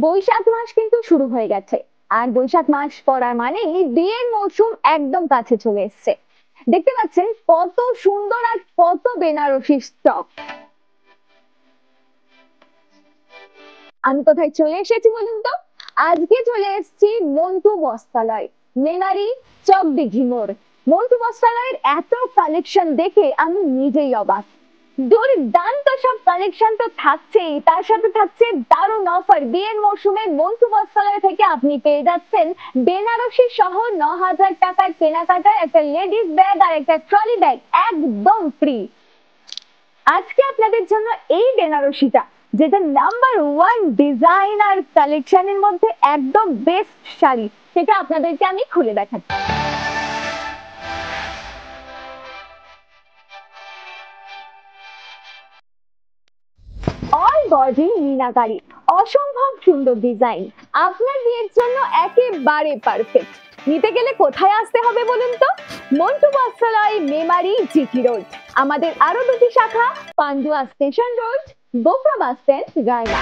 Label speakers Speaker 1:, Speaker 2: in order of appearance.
Speaker 1: বৈশাখ মাস কিন্তু শুরু হয়ে গেছে। আর বৈশাখ মাস পড়ার মানে বিয়ের মৌসুম একদম কাছে চলে এসেছে। দেখতে পাচ্ছেন কত সুন্দর আর কত বেনারসি স্টক। আমি কোথায় চলে এসেছি বলুন তো? আজকে চলে এসেছি মন্টু বস্ত্রালয়, মেমারি, চকদিঘি মোড়। মন্টু বস্ত্রালয়ের এত কালেকশন দেখে আমি নিজেই অবাক। দুর্দান্ত সব কালেকশন তো থাকছেই, তার সাথে থাকছে দারুণ অফার। বিয়ের মৌসুমে মন্টু বস্ত্রালয় থেকে আপনি পেয়ে যাচ্ছেন বেনারসি সহ 9,000 টাকার কেনাকাটার একটা লেডিস ব্যাগ আর একটা ট্রলি ব্যাগ একদম ফ্রি। আজকে আপনাদের জন্য এই বেনারসিটা, যেটা নাম্বার 1 ডিজাইন আর কালেকশনের মধ্যে একদম বেস্ট শাড়ি, সেটা আপনাদেরকে আমি খুলে দেখাচ্ছি। অল বডি মিনাকারি, অসম্ভব সুন্দর ডিজাইন, আপনার বিয়ের জন্য একেবারে পারফেক্ট। নিতে গেলে কোথায় আসতে হবে বলুন তো? Montu Bastralaya, Memari, GT road. আমাদের আরো দুটি শাখা, Pandua station road, Bokra bus stand, Raina.